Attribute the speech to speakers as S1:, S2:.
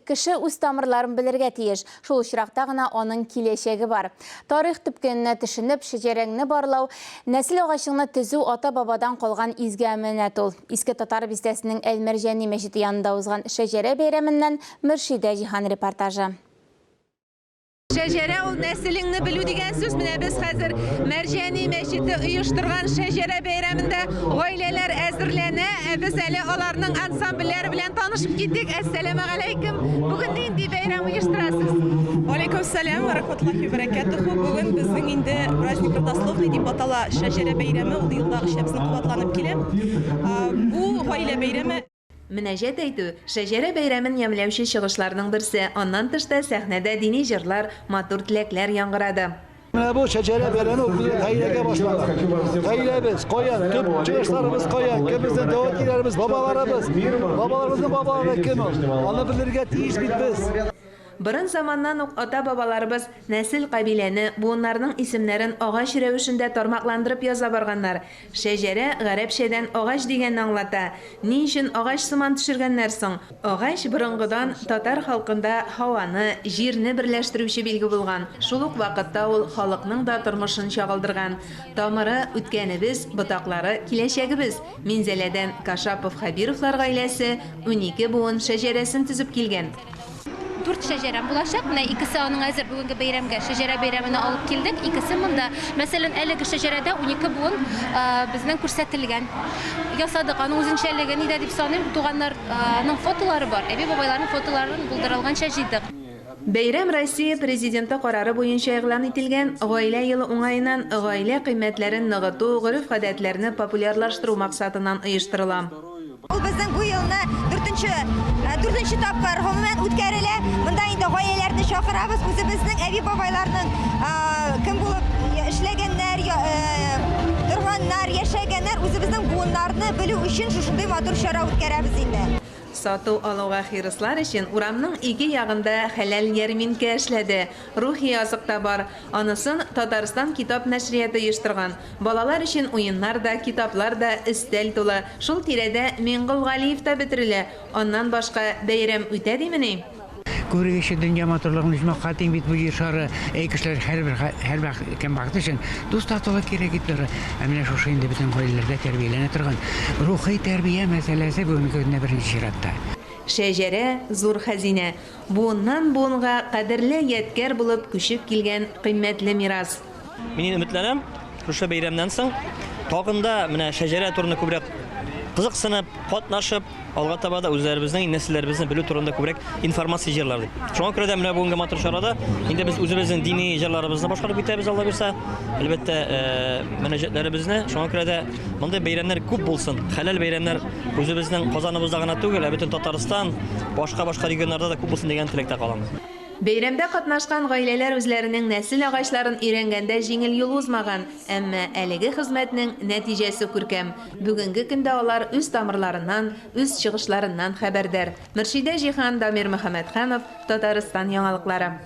S1: кеше үз тамырларын белергә тиеш. Шул очракта гына аның киләчәге бар. Тарих төпкенне төшенеп, шәҗәрәңне барлау, нәсел агачыңны төзү ата-бабадан калган изге әманәт ул. Иске татар бистәсенең Әл-Мәрҗани мәчете янында узган шәҗәрә бәйрәменнән Мөршидә Җиһан репортажы.
S2: Шәҗәрә ул нәселеңне белү дигән сүз. Менә без хәзер Мәрҗани мәчете оештырган шәҗәрә бәйрәмендә гаиләләр әзерләнә. Без әле аларның ансамбльләре белән танышып киттек. Әссәламу алейкум. Бүген нинди бәйрәм оештырасыз?
S3: Алейкум сәлам ва рахматуллахи ва баракатуху. Бүген безнең инде праздник родословный дип атала шәҗәрә бәйрәме. Ул елдагыча безнең куатланып килә. Бу гаилә бәйрәме.
S2: Мөнәҗәт әйтү шәҗәрә бәйрәмен ямьләүче чыгышларның берсе. Аннан тышта сәхнәдә дини җырлар, матур теләкләр яңгырады.
S4: Bu şecere vereni gayrege başladı. Gayremiz koyan, tüm çıkışlarımız koyan, kimimizden devletkilerimiz, babalarımızın babaları kim o? Onu bilirge tiyiş bitmez.
S2: Бұрын заманнан ук ата-бабаларыбыз нәсел кабиләне, буыннарның исемнәрен агач рәвешендә тармакландырып яза барганнар. Шәҗәрә гарәпчәдән агач дигәнне аңлата. Ни өчен агач сыман төшергәннәр соң? Агач борынгыдан татар халкында һаваны, җирне берләштерүче билге булган. Шул ук вакытта ул халыкның да тормышын чагылдырган. Тамыры үткәнебез, ботаклары киләчәгебез. Минзәләдән Кашапов Хабировлар гаиләсе 12 буын шәҗәрәсен төзеп килгән.
S5: 4 шәҗәрәм булачак. Менә икесе аның әзер бүгенге бәйрәмгә шәҗәрә бәйрәменә алып килдек. Икесе монда. Мәсәлән, әлеге шәҗәрәдә 12 буын безнең күрсәтелгән. Ясадык. Аның үзенчәлеге нидә дип саныйм? Туганнарның фотолары бар. Әби-бабайларның фотоларын булдырылганча җыйдык.
S2: Бәйрәм Россия президенты карары буенча игълан ителгән гаилә елы уңаеннан гаилә кыйммәтләрен ныгыту, гореф-гадәтләрне популярлаштыру максатыннан оештырыла.
S6: Ул безнең бу елны 4нче тапкыр гомумән үткәрелә. Монда инде гаиләләрне чакырабыз. Үзебезнең әби-бабайларның кем булып эшләгәннәр, торганнар, яшәгәннәр, үзебезнең буыннарны белү өчен шушындый матур чара үткәрәбез инде.
S2: Сату алуга хирыслар өчен урамның ике ягында хәләл ярминкә эшләде. Рухи язык та бар. Анысын Татарстан китап нәшрияты оештырган. Балалар өчен уеннар да, китаплар да өстәл тулы. Шул тирәдә Миңгол Галиев та бетерелә. Аннан башка бәйрәм үтә димени?
S7: Күргәче дөнья матурлыгын үзмә катым бит бу җиршары кешеләр һәр кем бакты өчен дуст татулы кирәк итләр. Менә шушы инде бөтен гаиләләрдә тәрбияләнә торган рухи тәрбия мәсьәләсе бүгенге көндә беренче чиратта.
S2: Шәҗәрә зур хәзинә. Буыннан буынга кадерле ядкәр булып күчеп килгән кыйммәтле мирас.
S8: Мин өметләнәм, шушы бәйрәмнән соң тагында менә шәҗәрә турында күбрәк кызыксынып, катнашып, алга таба да үзләребезнең нәселләребезне белү турында күбрәк информация җырлар. Шуңа күрә дә менә бүгенге матур чарада инде без үзебезнең дини җырларыбызны башкарып китәбез, Алла бирсә. Әлбәттә, мөнәҗәтләребезне шуңа күрә дә мондай бәйрәмнәр күп булсын. Хәләл бәйрәмнәр үзебезнең Казаныбызда гына түгел, бөтен Татарстан, башка регионнарда да күп булсын дигән теләктә калабыз.
S2: Бәйрәмдә катнашкан гаиләләр үзләренең нәсел агачларын өйрәнгәндә җиңел юл узмаган, әмма әлеге хезмәтнең нәтиҗәсе күркәм. Бүгенге көндә алар үз тамырларыннан, үз чыгышларыннан хәбәрдар. Мөршидә Җиһан, Дамир Мөхәммәтханов, Татарстан яңалыклары.